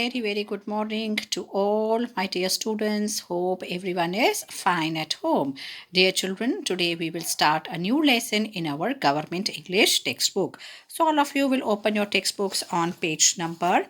very, very good morning to all my dear students. Hope everyone is fine at home. Dear children, today we will start a new lesson in our Government English textbook. So, all of you will open your textbooks on page number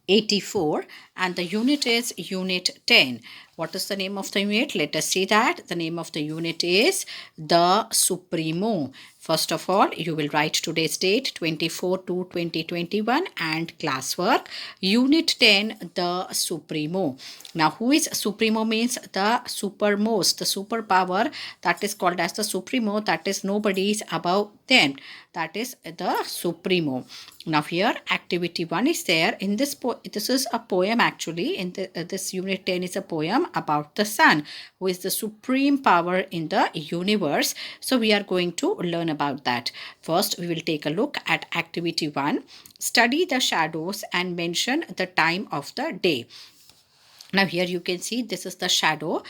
84 and the unit is Unit 10. What is the name of the unit? Let us see that. The name of the unit is The Supremo. First of all, you will write today's date 24/2/2021 and classwork. Unit 10, The Supremo. Now, who is Supremo means the supermost, the superpower, that is called as the Supremo, that is nobody is above them. That is the Supremo. Now here activity 1 is there. In this this is a poem actually. In this unit 10 is a poem about the sun, who is the supreme power in the universe. So we are going to learn about that. First we will take a look at activity 1. Study the shadows and mention the time of the day. Now here you can see this is the shadow.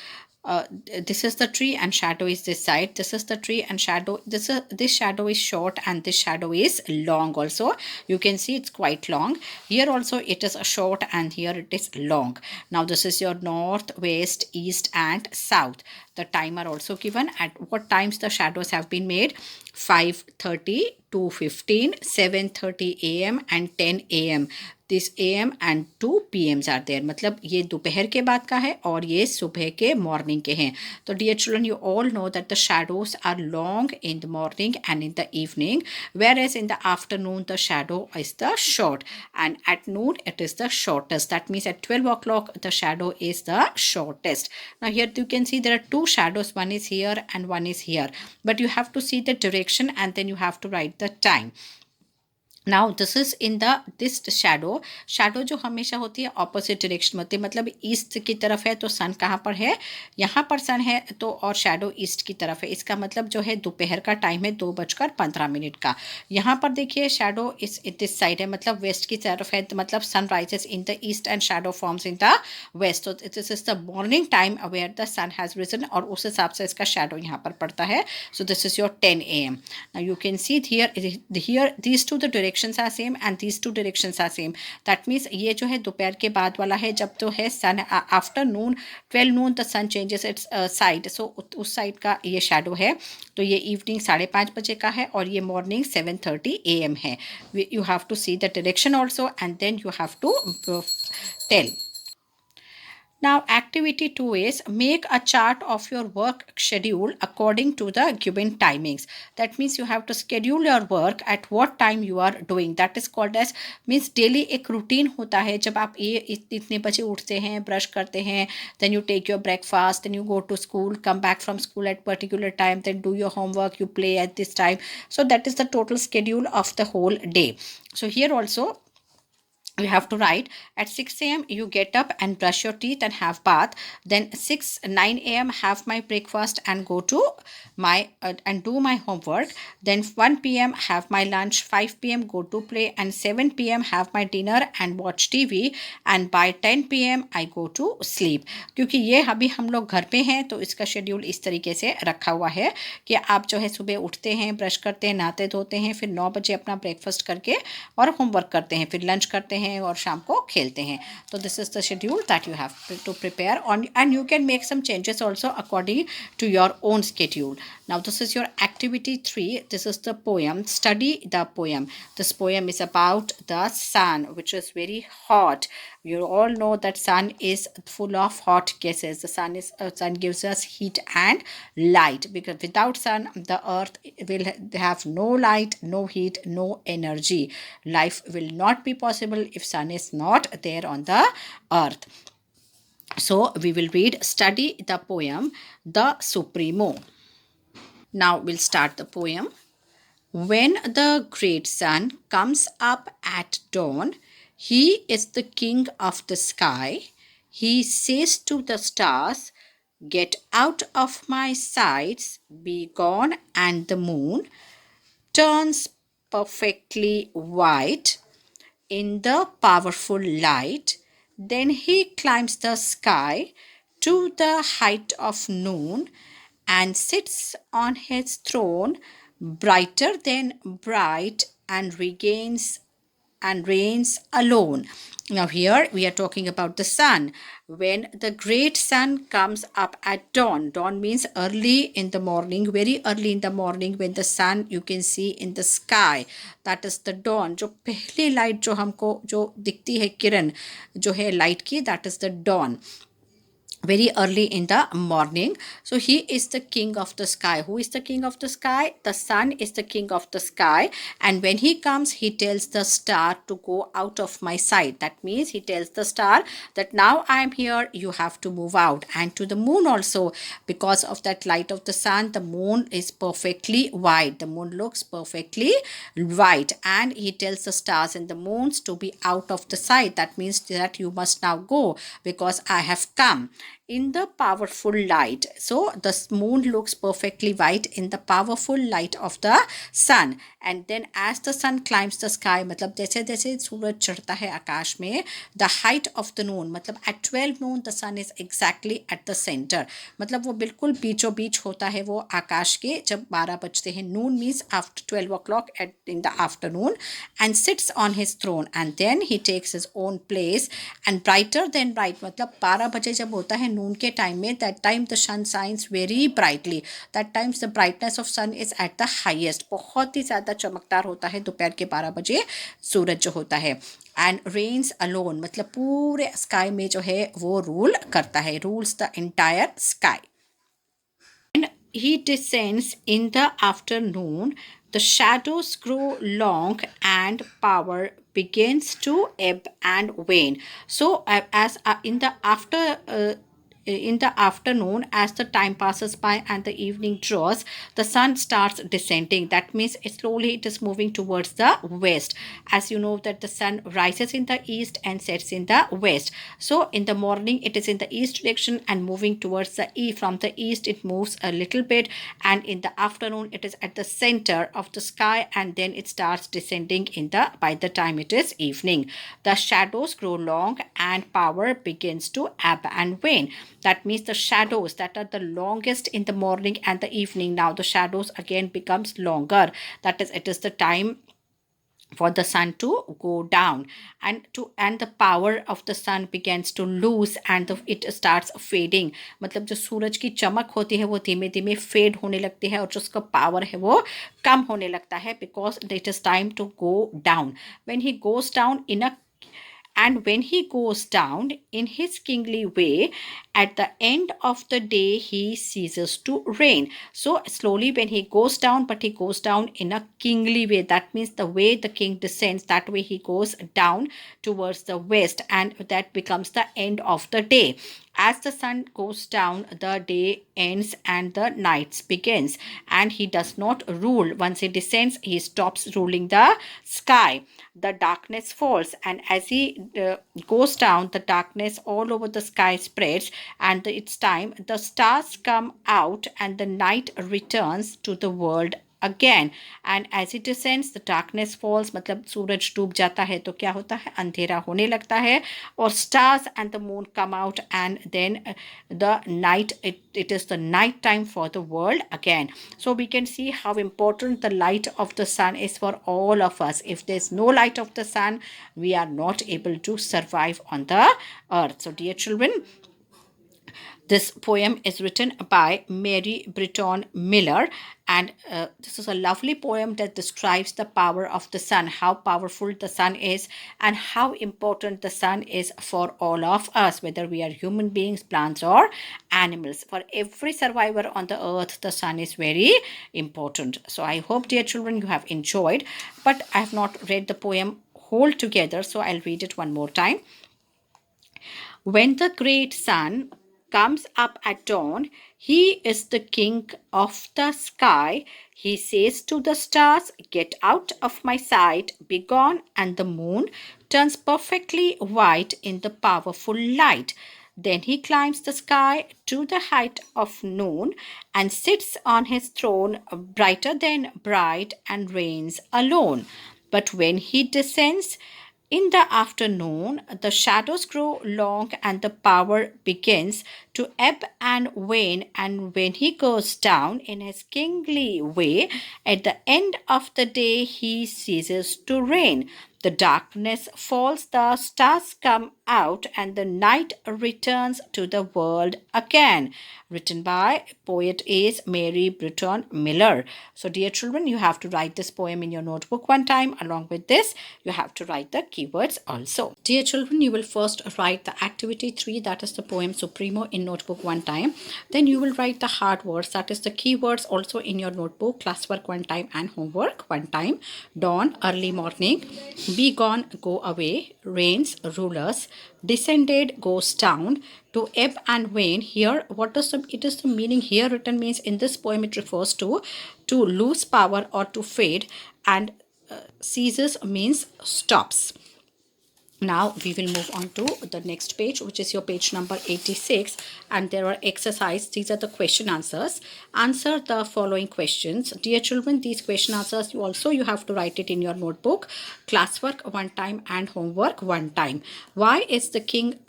This is the tree and shadow is this side. This is the tree and shadow. This shadow is short and this shadow is long also. You can see it's quite long. Here also it is short and here it is long. Now this is your north, west, east and south. The time are also given at what times the shadows have been made. 5:30, 2:15, 7:30 a.m. and 10 a.m. This AM and 2 PMs are there. मतलब ये दोपहर के बाद का है और ये सुबह के मॉर्निंग के हैं. तो dear children, you all know that the shadows are long in the morning and in the evening, whereas in the afternoon the shadow is the short and at noon it is the shortest. That means at 12 o'clock the shadow is the shortest. Now here you can see there are two shadows. One is here and one is here. But you have to see the direction and then you have to write the time. Now this is in the this shadow. Shadow जो हमेशा होती है opposite direction में होती है. मतलब east की तरफ है तो सन कहाँ पर है, यहाँ पर सन है तो, और शैडो ईस्ट की तरफ है. इसका मतलब जो है दोपहर का टाइम है 2:15 का. यहाँ पर देखिए शैडो इस दिस साइड है, मतलब वेस्ट की तरफ है. मतलब sun rises in the east and shadow forms in the west. तो this is the morning time where the sun has risen और उस हिसाब से इसका शैडो यहाँ पर पड़ता है. So this is your 10 AM. Now you can see here these two the directions are same and these two directions are same. That means ये जो है दोपहर के बाद वाला है. जब तो है sun after noon 12 noon the sun changes its side. So उस साइड का ये शेडो है. तो ये इवनिंग 5:30 बजे का है और ये मॉर्निंग 7:30 AM है. You have to see the direction also and then you have to tell. Now activity 2 is make a chart of your work schedule according to the given timings. That means you have to schedule your work at what time you are doing. That is called as means daily एक routine होता है. जब आप ये इतने बजे उठते हैं, ब्रश करते हैं, then you take your breakfast, then you go to school, come back from school at particular time, then do your homework, you play at this time. So that is the total schedule of the whole day. So here also you have to write at 6 AM you get up and brush your teeth and have bath. Then 9 AM have my breakfast and go to my and do my homework. Then 1 PM have my lunch, 5 PM go to play and 7 PM have my dinner and watch TV and by 10 PM I go to sleep. क्योंकि ये अभी हम लोग घर पे हैं तो इसका शेड्यूल इस तरीके से रखा हुआ है कि आप जो है सुबह उठते हैं, ब्रश करते हैं, नहाते धोते हैं, फिर 9 बजे अपना ब्रेकफास्ट करके और होमवर्क करते हैं, फिर लंच करते हैं और शाम को खेलते हैं. तो this is the schedule that you have to prepare on and you can make some changes also according to your own schedule. Now this is your activity 3. This is the poem. Study the poem. This poem is about the sun, which is very hot. You all know that sun is full of hot gases. The sun gives us heat and light, because without sun the earth will have no light, no heat, no energy. Life will not be possible if sun is not there on the earth. So we will read study the poem The Supremo. Now we'll start the poem. When the great sun comes up at dawn, he is the king of the sky. He says to the stars, "Get out of my sights, be gone," and the moon turns perfectly white in the powerful light. Then he climbs the sky to the height of noon and sits on his throne, brighter than bright, and regains and reigns alone. Now, here we are talking about the sun. When the great sun comes up at dawn, dawn means early in the morning, very early in the morning, when the sun you can see in the sky, that is the dawn. जो पहली light जो हमको जो दिखती है किरण जो है light की, that is the dawn, very early in the morning. So he is the king of the sky. Who is the king of the sky? The sun is the king of the sky, and when he comes he tells the star to go out of my sight. That means he tells the star that now I am here, you have to move out. And to the moon also, because of that light of the sun, the moon is perfectly white. The moon looks perfectly white, and he tells the stars and the moons to be out of the sight. That means that you must now go because I have come in the powerful light. So the moon looks perfectly white in the powerful light of the sun. And then as the sun climbs the sky, मतलब जैसे जैसे सूरज चढ़ता है आकाश में, the height of the noon, मतलब at 12 noon the sun is exactly at the center. मतलब वो बिल्कुल बीचों बीच होता है वो आकाश के जब 12 बजते हैं. Noon means after 12 o'clock in the afternoon, and sits on his throne, and then he takes his own place, and brighter than bright, मतलब 12 बजे जब होता है नून के टाइम में, that time the sun shines very brightly. That times the brightness of sun is at the highest. बहुत ही ज़्यादा चमकदार होता है दोपहर के 12 बजे सूरज जो होता है. एंड रेन्स अलोन, मतलब पूरे स्काई में जो है वो रूल करता है, rules the entire sky. He descends in the afternoon, the shadows grow long and power begins to ebb and wane. So, as in the afternoon, as the time passes by and the evening draws, the sun starts descending. That means slowly it is moving towards the west. As you know that the sun rises in the east and sets in the west. So in the morning it is in the east direction and moving towards the east. From the east it moves a little bit, and in the afternoon it is at the center of the sky, and then it starts descending by the time it is evening. The shadows grow long and power begins to ebb and wane. That means the shadows that are the longest in the morning and the evening, now the shadows again becomes longer. That is, it is the time for the sun to go down, and the power of the sun begins to lose, and it starts fading. मतलब जो सूरज की चमक होती है वो धीमे धीमे fade होने लगती है, और जो उसका पावर है वो कम होने लगता है, because it is time to go down. When he goes down in his kingly way, at the end of the day he ceases to reign. So slowly when he goes down, but he goes down in a kingly way. That means the way the king descends, that way he goes down towards the west, and that becomes the end of the day. As the sun goes down, the day ends and the night begins, and he does not rule. Once he descends, he stops ruling the sky. The darkness falls, and as he goes down, the darkness all over the sky spreads, and it's time the stars come out and the night returns to the world again. And as it descends, the darkness falls, मतलब सूरज डूब जाता है तो क्या होता है, अंधेरा होने लगता है, और stars and the moon come out, and then the night, it is the night time for the world again. So we can see how important the light of the sun is for all of us. If there's no light of the sun, we are not able to survive on the earth. So dear children, this poem is written by Mary Britton Miller, and this is a lovely poem that describes the power of the sun, how powerful the sun is, and how important the sun is for all of us, whether we are human beings, plants, or animals. For every survivor on the earth, the sun is very important. So I hope, dear children, you have enjoyed, but I have not read the poem whole together, so I'll read it one more time. When the great sun comes up at dawn, he is the king of the sky. He says to the stars, "Get out of my sight, be gone," and the moon turns perfectly white in the powerful light. Then he climbs the sky to the height of noon and sits on his throne, brighter than bright, and reigns alone. But when he descends, in the afternoon, the shadows grow long and the power begins to ebb and wane. And when he goes down in his kingly way, at the end of the day, he ceases to reign. The darkness falls, the stars come out, and the night returns to the world again. Written by poet is Mary Britton Miller. So, dear children, you have to write this poem in your notebook one time. Along with this, you have to write the keywords also. Dear children, you will first write the activity 3, that is the poem Supremo, in notebook one time. Then you will write the hard words, that is the keywords, also in your notebook, classwork one time and homework one time. Dawn, early morning. Be gone, go away. Rains, rulers. Descended, goes down. To ebb and wane. Here, what is the meaning here written means in this poem it refers to lose power or to fade, and ceases means stops. Now we will move on to the next page, which is your page number 86, and there are exercise. These are the question answers. Answer the following questions. Dear children, these question answers you have to write it in your notebook, classwork one time and homework one time. Why is the king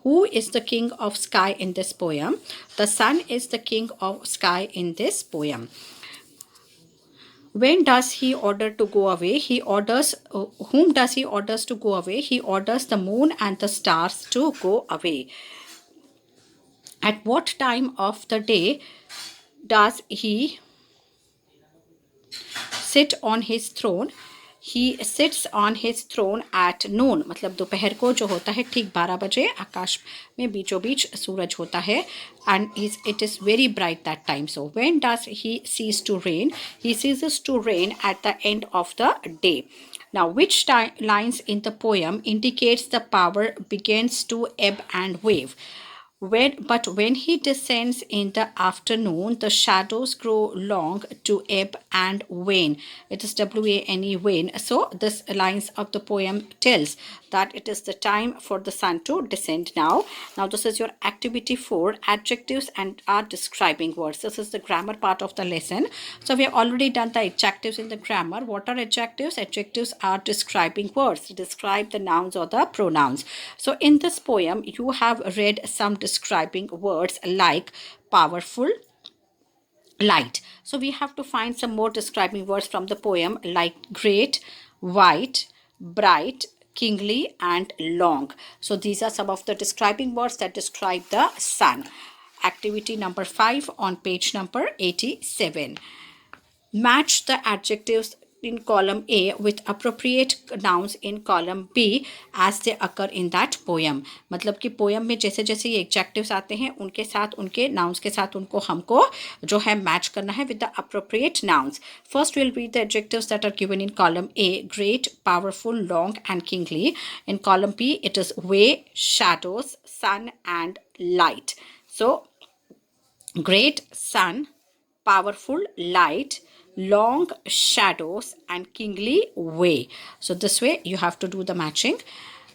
who is the king of sky in this poem? The sun is the king of sky in this poem. When does he order to go away? He orders, whom does he orders to go away? He orders the moon and the stars to go away. At what time of the day does he sit on his throne? He sits on his throne at noon. मतलब दोपहर को जो होता है ठीक 12 बजे आकाश में बीचों बीच सूरज होता है, and it is very bright that time. So when does he cease to reign? He ceases to reign at the end of the day. Now, which lines in the poem indicates the power begins to ebb and wave? But when he descends in the afternoon, the shadows grow long to ebb and wane. It is W-A-N-E, wane. So this lines of the poem tells that it is the time for the sun to descend now. Now this is your activity 4, adjectives and are describing words. This is the grammar part of the lesson. So we have already done the adjectives in the grammar. What are adjectives? Adjectives are describing words, describe the nouns or the pronouns. So in this poem, you have read some describing words like powerful, light. So we have to find some more describing words from the poem like great, white, bright, kingly, and long. So these are some of the describing words that describe the sun. Activity number 5 on page number 87. Match the adjectives in column A with appropriate nouns in column B as they occur in that poem. मतलब कि poem में जैसे जैसे ये adjectives आते हैं उनके साथ उनके nouns के साथ उनको हमको जो है match करना है with the appropriate nouns. First we'll read the adjectives that are given in column A: great, powerful, long, and kingly. In column B it is way, shadows, sun, and light. So great, sun, powerful, light, long, shadows, and kingly, way. So this way you have to do the matching.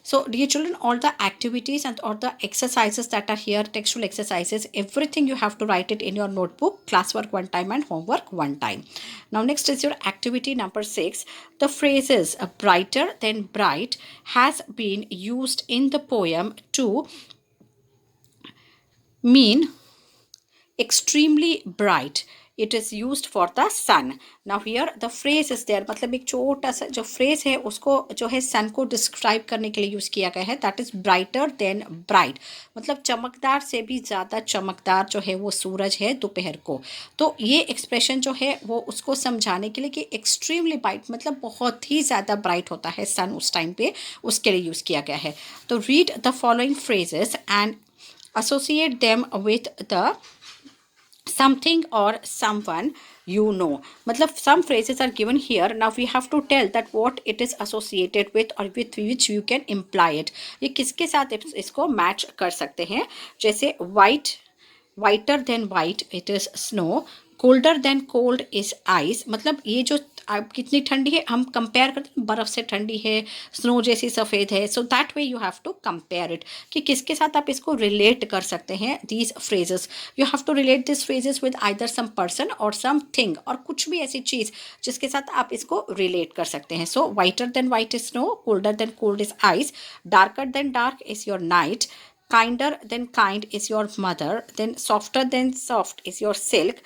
So dear children, all the activities and all the exercises that are here, textual exercises, everything you have to write it in your notebook, classwork one time and homework one time. Now next is your activity number 6. The phrases brighter than bright has been used in the poem to mean extremely bright. It is used for the sun. Now here the phrase is there. मतलब एक छोटा सा जो phrase है उसको जो है sun को describe करने के लिए यूज़ किया गया है. That is brighter than bright. मतलब चमकदार से भी ज़्यादा चमकदार जो है वो सूरज है दोपहर को. तो ये expression जो है वो उसको समझाने के लिए कि extremely bright मतलब बहुत ही ज़्यादा bright होता है sun उस टाइम पे, उसके लिए यूज़ किया गया है. तो read the following phrases and associate them with the something or someone you know. मतलब some phrases are given here. Now we have to tell that what it is associated with or with which you can imply it. ये किसके साथ इसको match कर सकते हैं? जैसे white, whiter than white it is snow. Colder than cold is ice. मतलब ये जो अब कितनी ठंडी है हम कंपेयर करते हैं, बर्फ़ से ठंडी है, स्नो जैसी सफ़ेद है. So that way you have to compare it कि किसके साथ आप इसको रिलेट कर सकते हैं. These phrases you have to relate this phrases with either some person और सम थिंग, और कुछ भी ऐसी चीज़ जिसके साथ आप इसको रिलेट कर सकते हैं. So whiter than white is snow, colder than cold is ice, darker than dark is your night, kinder than kind is your mother, then softer than soft is your silk,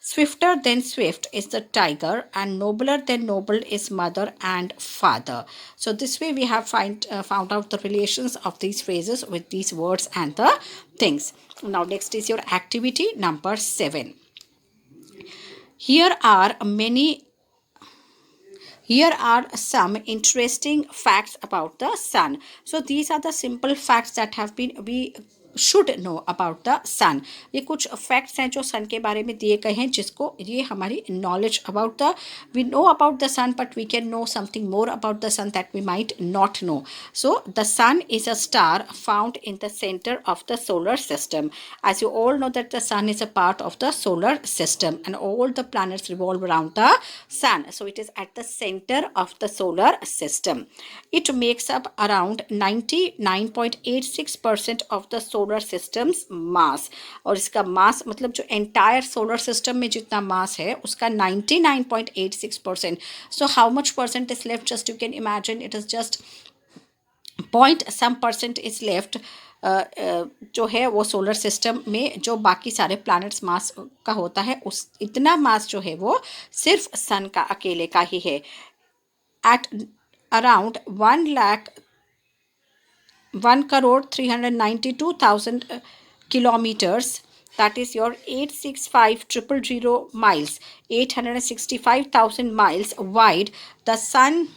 Swifter than swift is the tiger, and nobler than noble is mother and father. So this way we have found out the relations of these phrases with these words and the things. Now next is your activity number 7. Here are many Here are some interesting facts about the sun. So these are the simple facts that have been we should know about the sun. ये कुछ facts हैं जो sun के बारे में दिए गए हैं जिसको ये हमारी knowledge about the we know about the sun but we can know something more about the sun that we might not know. So the sun is a star found in the center of the solar system. As you all know that the sun is a part of the solar system and all the planets revolve around the sun. So it is at the center of the solar system. It makes up around 99.86% of the solar system's mass. और इसका mass मतलब जो entire solar system में जितना mass है उसका 99.86%. So how much percent is left? Just you can imagine it is just point some percent is left. जो है वो सोलर सिस्टम में जो बाकी सारे प्लैनेट्स मास का होता है उस इतना मास जो है वो सिर्फ सन का अकेले का ही है. At around 1,03,92,000 kilometers, that is your 865,000 miles, 865,000 miles wide, the sun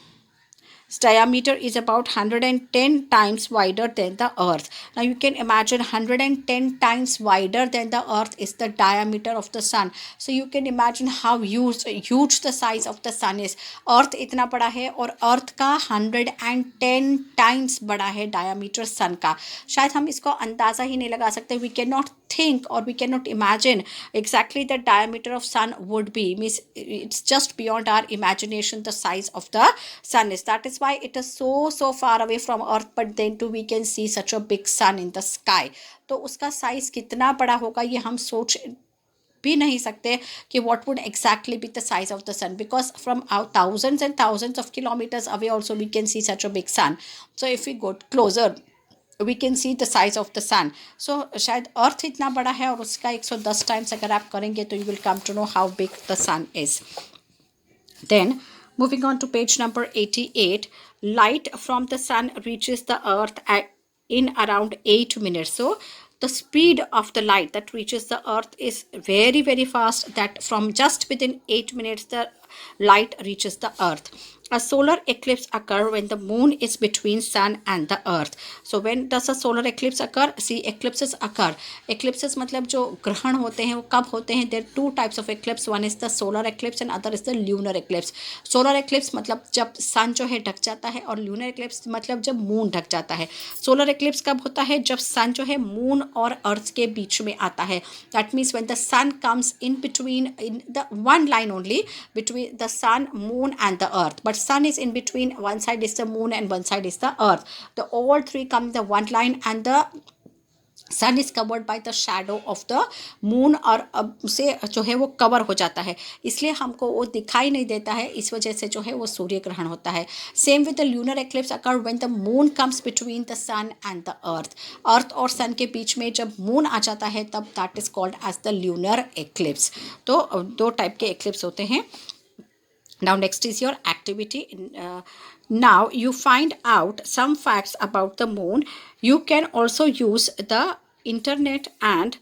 diameter is about 110 times wider than the earth. Now you can imagine 110 times wider than the earth is the diameter of the sun. So you can imagine how huge the size of the sun is. Earth इतना बड़ा है और earth का 110 times बड़ा है diameter sun का. शायद हम इसको अंदाज़ा ही नहीं लगा सकते. We cannot think or we cannot imagine exactly the diameter of sun would be. Means it's just beyond our imagination the size of the sun is. That is why it is so far away from earth, but then too we can see such a big sun in the sky. तो उसका size कितना बड़ा होगा ये हम सोच भी नहीं सकते कि what would exactly be the size of the sun, because from thousands and thousands of kilometers away also we can see such a big sun. So if we go closer we can see the size of the sun. So शायद अर्थ इतना बड़ा है और उसका 110 times अगर आप करेंगे तो you will come to know how big the sun is. Then moving on to page number 88, light from the sun reaches the earth in around 8 minutes. So the speed of the light that reaches the earth is very fast, that from just within 8 minutes the light reaches the earth. A solar eclipse occurs when the moon is between sun and the earth. So when does a solar eclipse occur? See, eclipses occur. Eclipses मतलब जो ग्रहण होते हैं वो कब होते हैं? There are two types of eclipse. One is the solar eclipse and other is the lunar eclipse. Solar eclipse मतलब जब sun जो है ढक जाता है और lunar eclipse मतलब जब moon ढक जाता है. Solar eclipse कब होता है? जब sun जो है moon और earth के बीच में आता है. That means when the sun comes in between, in the one line only between the sun, moon and the earth. But sun is in between, one side is the moon and one side is the earth. The all three come in the one line and the sun is covered by the shadow of the moon और से जो है वो cover हो जाता है, इसलिए हमको वो दिखाई नहीं देता है, इस वजह से जो है वो सूर्य ग्रहण होता है. Same with the lunar eclipse occur when the moon comes between the sun and the earth. Earth और सन के बीच में जब मून आ जाता है तब that is called as the lunar eclipse. तो दो टाइप के एक्लिप्स होते हैं. Now next is your activity. Now you find out some facts about the moon. You can also use the internet and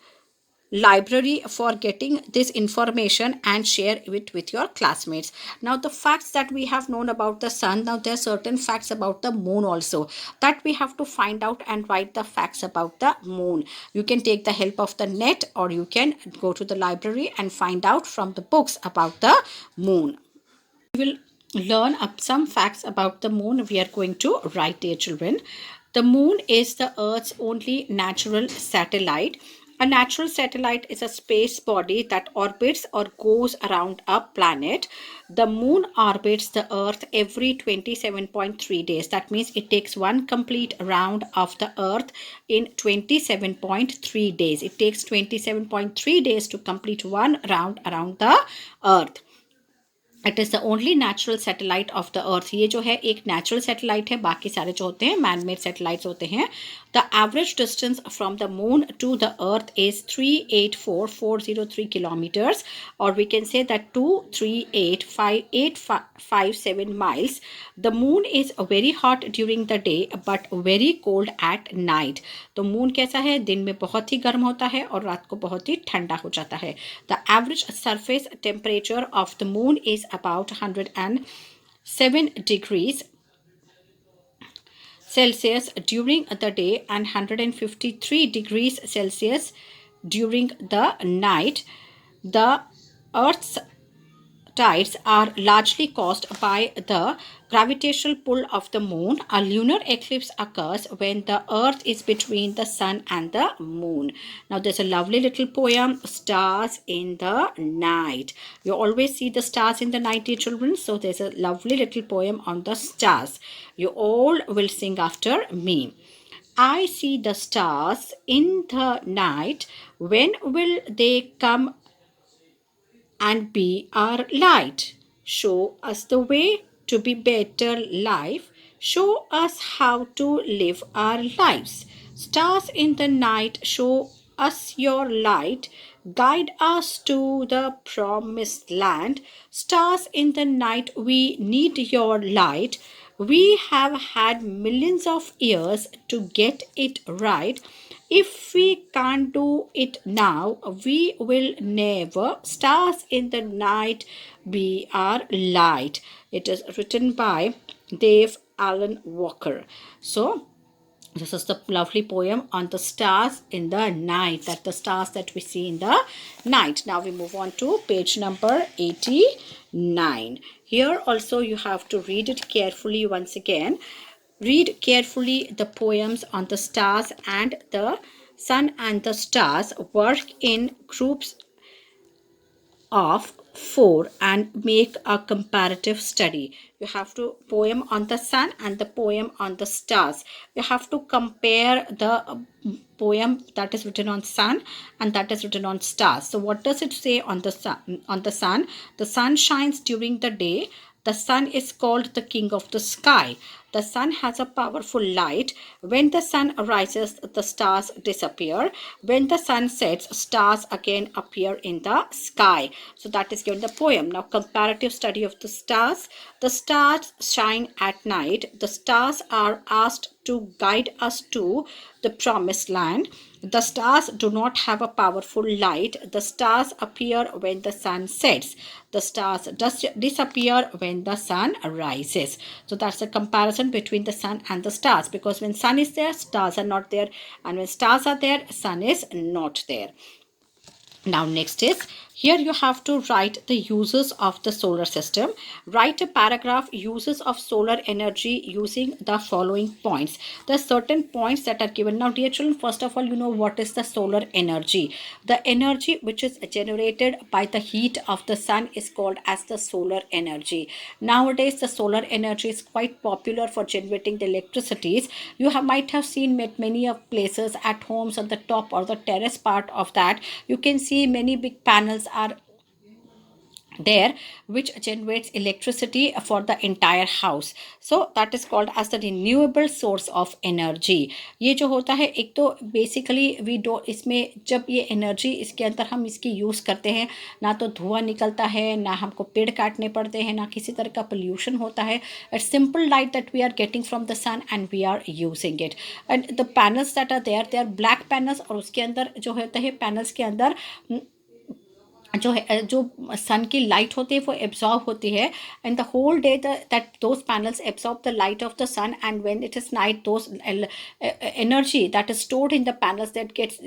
library for getting this information and share it with your classmates. Now the facts that we have known about the sun, now there are certain facts about the moon also that we have to find out and write the facts about the moon. You can take the help of the net or you can go to the library and find out from the books about the moon. We will learn up some facts about the moon. We are going to write, dear children. The moon is the Earth's only natural satellite. A natural satellite is a space body that orbits or goes around a planet. The moon orbits the Earth every 27.3 days. That means it takes one complete round of the Earth in 27.3 days. It takes 27.3 days to complete one round around the Earth. It is the only natural satellite of the earth. ये जो है एक natural satellite है, बाकी सारे जो होते हैं मैन मेड सैटेलाइट्स होते हैं. The average distance from the moon to the earth is 384,403 kilometers, or we can say that 238,587 miles. The moon is very hot during the day but very cold at night. तो moon कैसा है, दिन में बहुत ही गर्म होता है और रात को बहुत ही ठंडा हो जाता है. The average surface temperature of the moon is about 107 degrees Celsius during the day and 153 degrees Celsius during the night. The Earth's tides are largely caused by the gravitational pull of the moon. A lunar eclipse occurs when the earth is between the sun and the moon. Now there's a lovely little poem, Stars in the Night. You always see the stars in the night, dear children. So there's a lovely little poem on the stars. You all will sing after me. I see the stars in the night. When will they come and be our light? Show us the way to be better life. Show us how to live our lives. Stars in the night, show us your light. Guide us to the promised land. Stars in the night, we need your light. We have had millions of years to get it right. If we can't do it now, we will never. Stars in the night be our light. It is written by Dave Allen Walker. So, this is the lovely poem on the stars in the night, that the stars that we see in the night. Now we move on to page number 89. Here also you have to read it carefully once again. Read carefully the poems on the stars and the sun and the stars. Work in groups of 4 and make a comparative study. You have to poem on the sun and the poem on the stars. You have to compare the poem that is written on sun and that is written on stars. So what does it say on the sun? On the sun, the sun shines during the day. The sun is called the king of the sky. The sun has a powerful light. When the sun rises, the stars disappear. When the sun sets, stars again appear in the sky. So that is given the poem. Now, comparative study of the stars. The stars shine at night. The stars are asked to guide us to the promised land. The stars do not have a powerful light. The stars appear when the sun sets. The stars disappear when the sun rises. So that's a comparison between the sun and the stars, because when sun is there, stars are not there, and when stars are there, sun is not there. Now next is, here you have to write the uses of the solar system. Write a paragraph, uses of solar energy, using the following points. There are certain points that are given. Now dear children, first of all, you know what is the solar energy. The energy which is generated by the heat of the sun is called as the solar energy. Nowadays the solar energy is quite popular for generating the electricities. You might have seen many of places at homes on the top or the terrace part of that. You can see many big panels are there which generates electricity for the entire house. So that is called as the renewable source of energy. ये जो होता है, एक तो basically we do, इसमें जब ये energy इसके अंदर हम इसकी यूज़ करते हैं, ना तो धुआं निकलता है, ना हमको पेड़ काटने पड़ते हैं, ना किसी तरह का pollution होता है. It's simple light that we are getting from the sun and we are using it. And the panels that are there, they are black panels, और उसके अंदर जो होता है panels के अंदर जो है, जो सन की लाइट होती है वो एब्जॉर्ब होती है, and the whole day that those panels absorb the light of the sun, and when it is night those energy that is stored in the panels that gets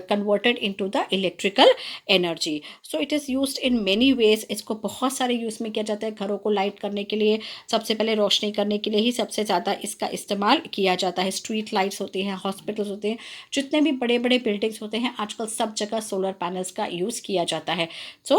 converted into the electrical energy. So it is used in many ways. इसको बहुत सारे use में किया जाता है. घरों को light करने के लिए, सबसे पहले रोशनी करने के लिए ही सबसे ज़्यादा इसका इस्तेमाल किया जाता है. स्ट्रीट लाइट्स होती हैं, हॉस्पिटल्स होते हैं, जितने भी बड़े बड़े बिल्डिंग्स होते हैं, आजकल सब जगह सोलर पैनल्स का यूज़ किया जाता है. So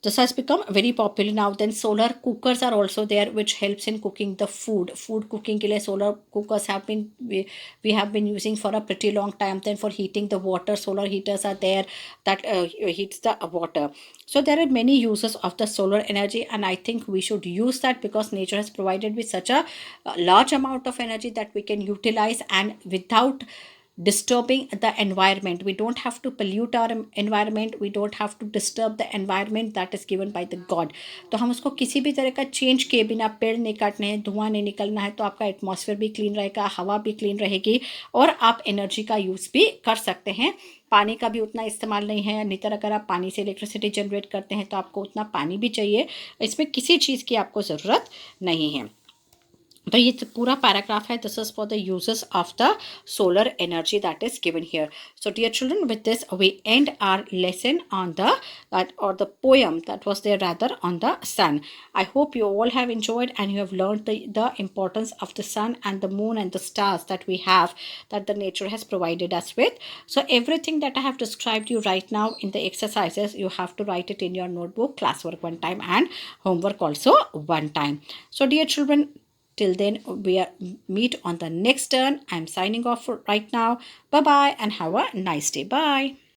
this has become very popular now. Then solar cookers are also there, which helps in cooking the food cooking के लिए solar cookers have been we have been using for a pretty long time. Then for heating the water, solar heaters are there that heats the water. So there are many uses of the solar energy, and I think we should use that because nature has provided with such a large amount of energy that we can utilize, and without disturbing the environment. We don't have to pollute our environment, we don't have to disturb the environment that is given by the god. तो हम उसको किसी भी तरह का change किए बिना, पेड़ नहीं काटने हैं, धुआं नहीं निकलना है, तो आपका एटमॉस्फेयर भी क्लीन रहेगा, हवा भी क्लीन रहेगी, और आप एनर्जी का यूज़ भी कर सकते हैं। पानी का भी उतना इस्तेमाल नहीं है, नहीं तो अगर आप पानी से इलेक्ट्रिसिटी जनरेट करते हैं तो आपको उतना पानी भी चाहिए, इसमें किसी चीज़ की आपको ज़रूरत नहीं है। तो ये पूरा पैराग्राफ है, this is for the uses of the solar energy that is given here. So dear children, with this we end our lesson on the or the poem that was there rather on the sun. I hope you all have enjoyed and you have learned the importance of the sun and the moon and the stars that we have, that the nature has provided us with. So everything that I have described you right now in the exercises, you have to write it in your notebook, classwork one time and homework also one time. So dear children, till then, we are meet on the next turn. I'm signing off for right now. Bye bye and have a nice day. Bye.